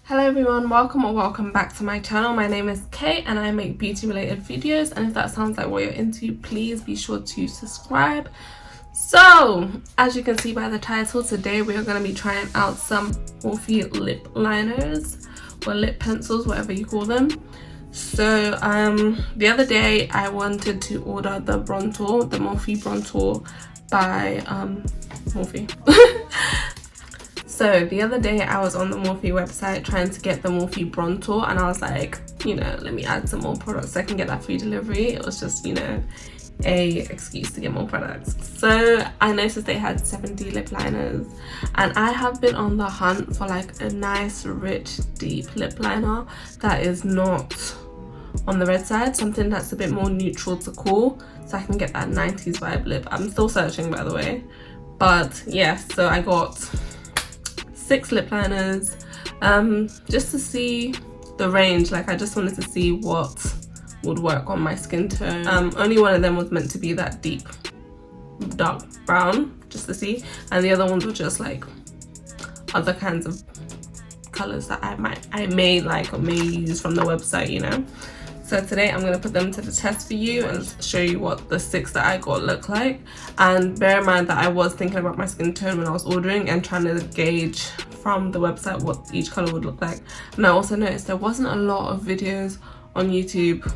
Hello everyone, welcome or welcome back to my channel. My name is Kate and I make beauty related videos, and if that sounds like what you're into, please be sure to subscribe. So as you can see by the title, today we are going to be trying out some Morphe lip liners or lip pencils, whatever you call them. So the other day I wanted to order the Bronzer, the Morphe Bronzer by Morphe. So the other day I was on the Morphe website trying to get the Morphe Bronzer, and I was like, you know, let me add some more products so I can get that free delivery. It was just, you know, a excuse to get more products. So I noticed they had 70 lip liners, and I have been on the hunt for like a nice rich deep lip liner that is not on the red side, something that's a bit more neutral to cool, so I can get that 90s vibe lip. I'm still searching, by the way, but yeah, so I got 6 lip liners just to see the range. Like, I just wanted to see what would work on my skin tone. Only one of them was meant to be that deep dark brown, just to see, and the other ones were just like other kinds of colors that I may like or may use from the website, you know. So today I'm going to put them to the test for you and show you what the 6 that I got look like. And bear in mind that I was thinking about my skin tone when I was ordering and trying to gauge from the website what each color would look like. And I also noticed there wasn't a lot of videos on YouTube.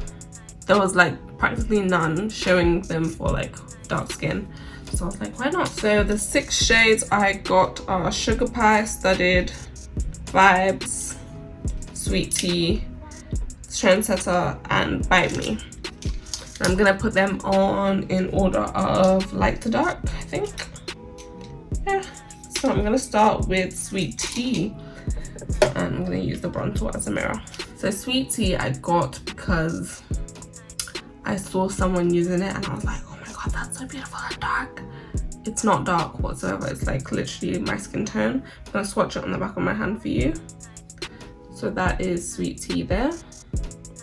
There was like practically none showing them for like dark skin. So I was like, why not? So the 6 shades I got are Sugar Pie, Studded, Vibes, Sweet Tea, Trendsetter, and Bite Me. I'm gonna put them on in order of light to dark, I think. Yeah, so I'm gonna start with Sweet Tea, and I'm gonna use the bronzer as a mirror. So Sweet Tea I got because I saw someone using it and I was like, oh my god, that's so beautiful and dark. It's not dark whatsoever, it's like literally my skin tone. I'm gonna swatch it on the back of my hand for you. So that is Sweet Tea there.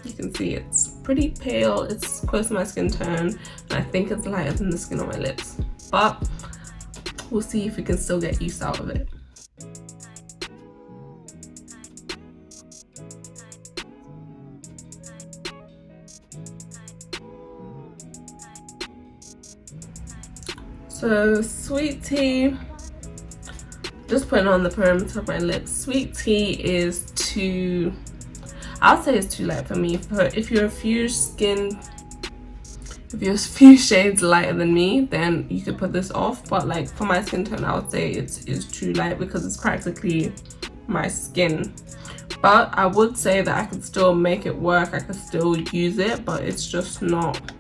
You can see it's pretty pale, it's close to my skin tone, and I think it's lighter than the skin on my lips, but we'll see if we can still get use out of it. So Sweet Tea, just putting on the perimeter of my lips. Sweet Tea is too, I'll say it's too light for me. If you're a few shades lighter than me, then you could put this off. But like for my skin tone, I would say it is too light because it's practically my skin. But I would say that I could still make it work. I could still use it, but it's just not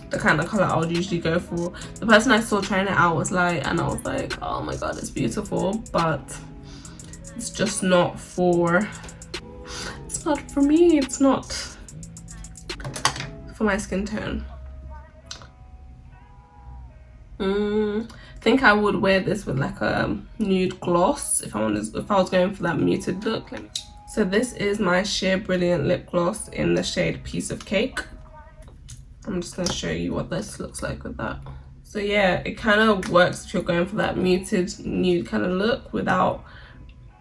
the kind of color I would usually go for. The person I saw trying it out was light, and I was like, oh my god, it's beautiful, but it's just not for. It's not for me, it's not for my skin tone. I think I would wear this with like a nude gloss if I was going for that muted look. So this is my Sheer Brilliant lip gloss in the shade Piece of Cake. I'm just going to show you what this looks like with that. So yeah, it kind of works if you're going for that muted nude kind of look without,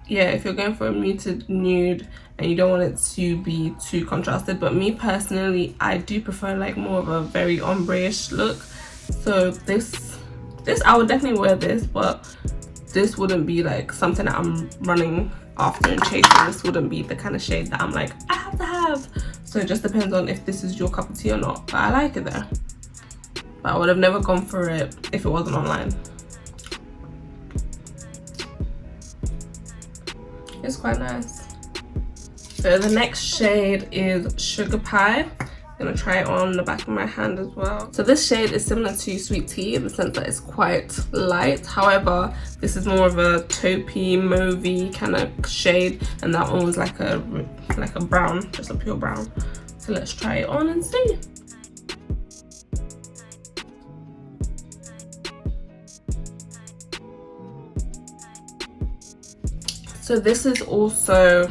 yeah, if you're going for a muted nude and you don't want it to be too contrasted. But me personally, I do prefer like more of a very ombre-ish look. So this I would definitely wear this, but this wouldn't be like something that I'm running after and chasing. This wouldn't be the kind of shade that I'm like, I have to have. So it just depends on if this is your cup of tea or not. But I like it there. But I would have never gone for it if it wasn't online. It's quite nice. So the next shade is Sugar Pie. I'm gonna try it on the back of my hand as well. So this shade is similar to Sweet Tea in the sense that it's quite light. However, this is more of a taupey, mauvey kind of shade, and that one was like a brown, just a pure brown. So let's try it on and see. So this is also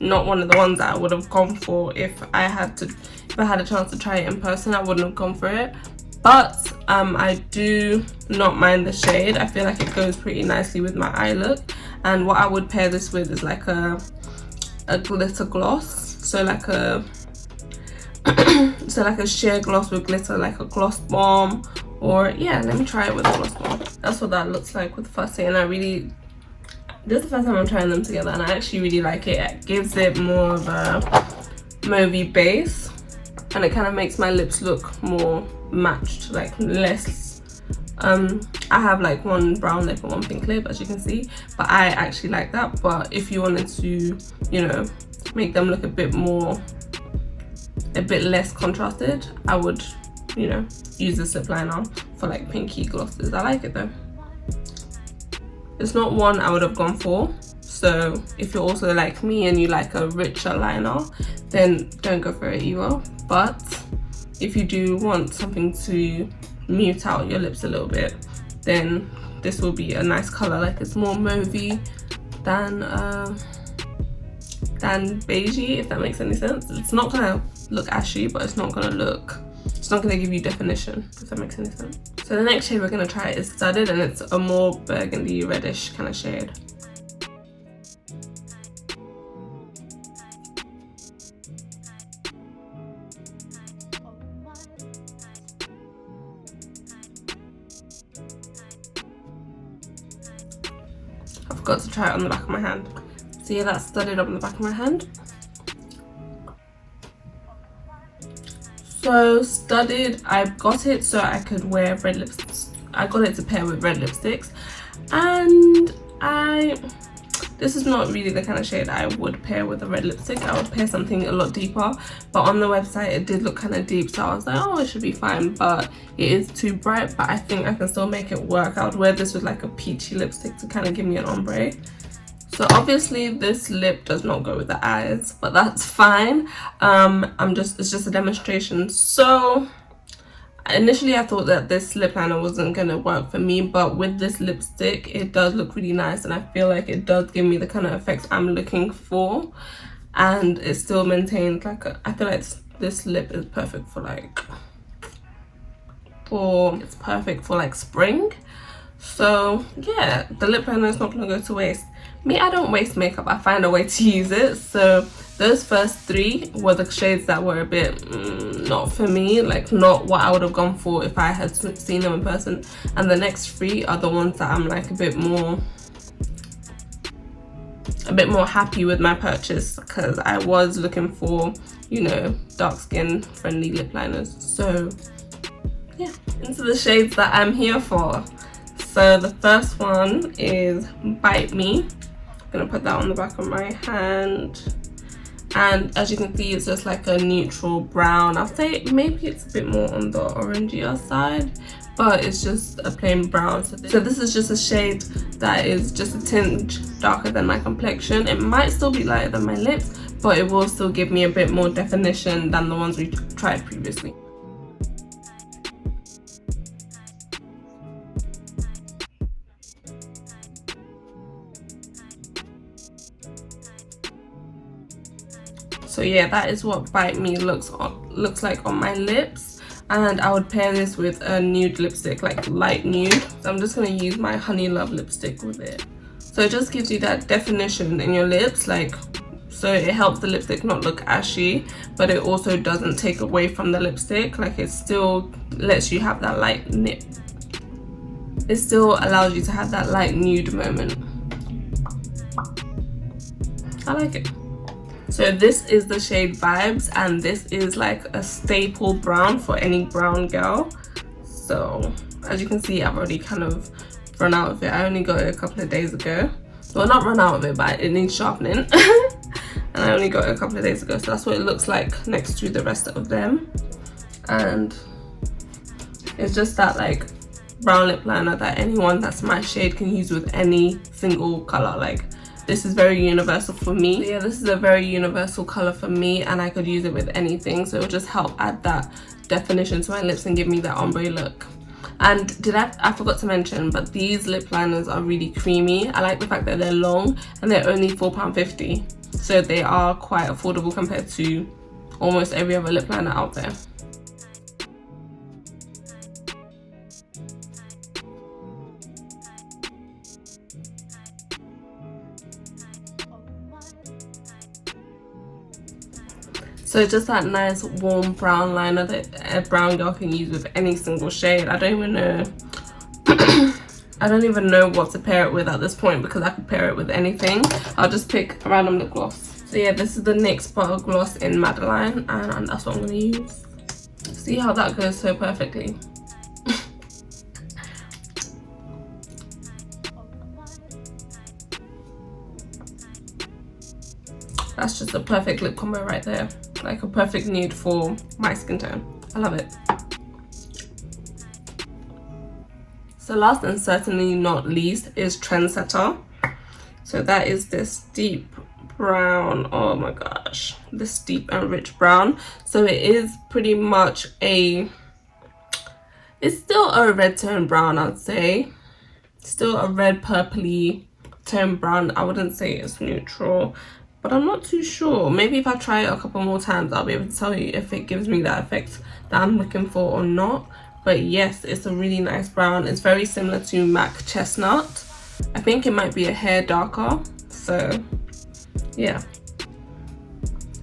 not one of the ones that I would have gone for if I had a chance to try it in person. I wouldn't have gone for it, but I do not mind the shade. I feel like it goes pretty nicely with my eye look, and what I would pair this with is like a a glitter gloss, so like a so like a sheer gloss with glitter, like a gloss bomb. Or yeah, let me try it with a gloss bomb. That's what that looks like with Fussy, and I really, this is the first time I'm trying them together, and I actually really like it. It gives it more of a mauvey base, and it kind of makes my lips look more matched, like less I have like one brown lip and one pink lip, as you can see, but I actually like that. But if you wanted to, you know, make them look a bit less contrasted, I would, you know, use this lip liner for like pinky glosses. I like it though. It's not one I would have gone for, so if you're also like me and you like a richer liner, then don't go for it either. But if you do want something to mute out your lips a little bit, then this will be a nice color. Like, it's more mauvey than beigey, if that makes any sense. It's not gonna look ashy, but it's not gonna give you definition, if that makes any sense. So the next shade we're gonna try is Studded, and it's a more burgundy reddish kind of shade. I forgot to try it on the back of my hand. So yeah, that's Studded on the back of my hand. So Studded, I got it so I could wear red lipsticks. I got it to pair with red lipsticks, and this is not really the kind of shade I would pair with a red lipstick. I would pair something a lot deeper, but on the website it did look kind of deep, so I was like, oh, it should be fine, but it is too bright. But I think I can still make it work. I would wear this with like a peachy lipstick to kind of give me an ombre. So obviously this lip does not go with the eyes, but that's fine. It's just a demonstration. So initially I thought that this lip liner wasn't gonna work for me, but with this lipstick it does look really nice, and I feel like it does give me the kind of effects I'm looking for, and it still maintains like I feel like this lip is perfect for like spring. So yeah, the lip liner is not gonna go to waste. Me, I don't waste makeup, I find a way to use it. So those first three were the shades that were a bit not for me, like not what I would have gone for if I had seen them in person. And the next three are the ones that I'm like a bit more happy with my purchase, because I was looking for, you know, dark skin friendly lip liners. So yeah, into the shades that I'm here for. So the first one is Bite Me. I'm gonna put that on the back of my hand, and as you can see, it's just like a neutral brown. I'll say maybe it's a bit more on the orangier side, but it's just a plain brown. So this is just a shade that is just a tinge darker than my complexion. It might still be lighter than my lips, but it will still give me a bit more definition than the ones we tried previously. So yeah, that is what Bite Me looks like on my lips, and I would pair this with a nude lipstick, like light nude. So I'm just going to use my Honeylove lipstick with it. So it just gives you that definition in your lips, like, so it helps the lipstick not look ashy, but it also doesn't take away from the lipstick. Like, it still lets you have that light nip. It still allows you to have that light nude moment. I like it. So this is the shade Vibes, and this is like a staple brown for any brown girl. So as you can see, I've already kind of run out of it. I only got it a couple of days ago. Well, not run out of it, but it needs sharpening. And I only got it a couple of days ago, so that's what it looks like next to the rest of them. And it's just that like brown lip liner that anyone that's my shade can use with any single color. Like, this is very universal for me. So yeah, this is a very universal color for me, and I could use it with anything. So it will just help add that definition to my lips and give me that ombre look. And I forgot to mention, but these lip liners are really creamy. I like the fact that they're long and they're only £4.50. So they are quite affordable compared to almost every other lip liner out there. So just that nice warm brown liner that a brown girl can use with any single shade. I don't even know I don't even know what to pair it with at this point, because I could pair it with anything. I'll just pick a random lip gloss. So yeah, this is the NYX Butter gloss in Madeline, and that's what I'm going to use. See how that goes so perfectly. That's just a perfect lip combo right there. Like a perfect nude for my skin tone. I love it. So last and certainly not least is Trendsetter. So that is this deep brown, oh my gosh, this deep and rich brown. So it is pretty much it's still a red tone brown, I'd say. Still a red purpley tone brown. I wouldn't say it's neutral, but I'm not too sure. Maybe if I try it a couple more times, I'll be able to tell you if it gives me that effect that I'm looking for or not. But yes, it's a really nice brown. It's very similar to MAC Chestnut. I think it might be a hair darker. So yeah.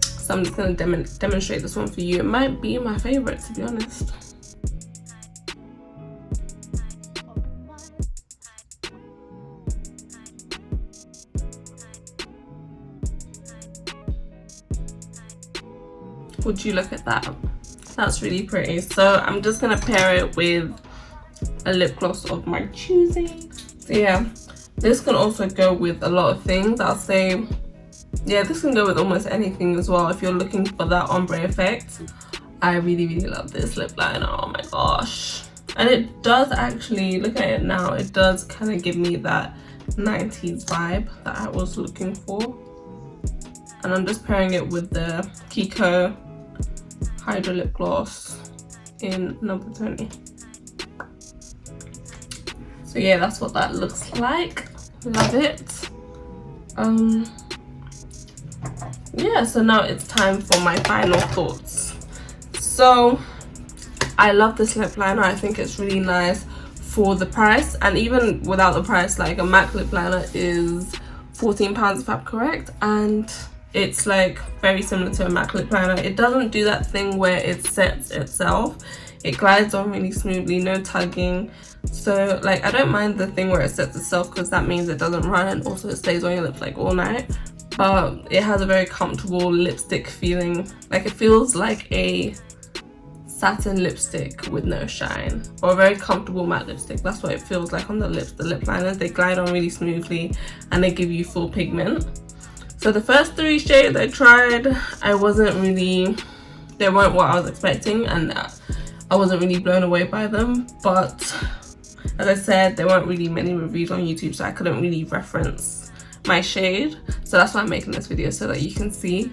So I'm just going to demonstrate this one for you. It might be my favorite, to be honest. Would you look at that? That's really pretty. So I'm just gonna pair it with a lip gloss of my choosing. So yeah, this can also go with a lot of things. I'll say, yeah, this can go with almost anything as well if you're looking for that ombre effect. I really, really love this lip liner. Oh my gosh. And it does actually, look at it now, it does kind of give me that 90s vibe that I was looking for. And I'm just pairing it with the Kiko Hydra lip gloss in number 20. So yeah, that's what that looks like. Love it. Yeah, so now it's time for my final thoughts. So I love this lip liner. I think it's really nice for the price, and even without the price, like a MAC lip liner is £14 if I'm correct, and it's like very similar to a MAC lip liner. It doesn't do that thing where it sets itself. It glides on really smoothly, no tugging. So like I don't mind the thing where it sets itself, because that means it doesn't run, and also it stays on your lips like all night. But it has a very comfortable lipstick feeling. Like it feels like a satin lipstick with no shine, or a very comfortable matte lipstick. That's what it feels like on the lips. The lip liners, they glide on really smoothly and they give you full pigment. So the first 3 shades I tried, they weren't what I was expecting, and I wasn't really blown away by them. But as I said, there weren't really many reviews on YouTube, so I couldn't really reference my shade. So that's why I'm making this video, so that you can see.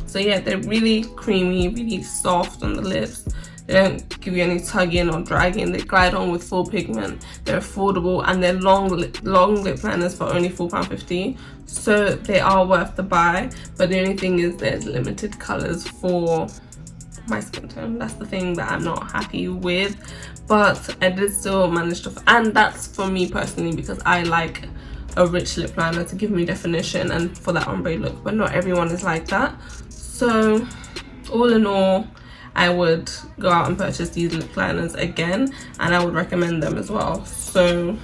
So yeah, they're really creamy, really soft on the lips. They don't give you any tugging or dragging. They glide on with full pigment. They're affordable, and they're long lip liners for only £4.50. So they are worth the buy. But the only thing is there's limited colours for my skin tone. That's the thing that I'm not happy with. But I did still manage to, and that's for me personally, because I like a rich lip liner to give me definition and for that ombre look. But not everyone is like that. So all in all, I would go out and purchase these lip liners again, and I would recommend them as well. So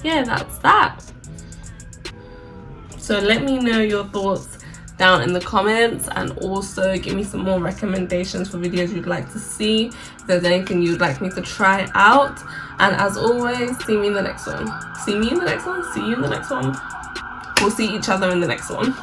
yeah, that's that. So let me know your thoughts down in the comments, and also give me some more recommendations for videos you'd like to see, if there's anything you'd like me to try out. And as always, see me in the next one. See me in the next one. See you in the next one. We'll see each other in the next one.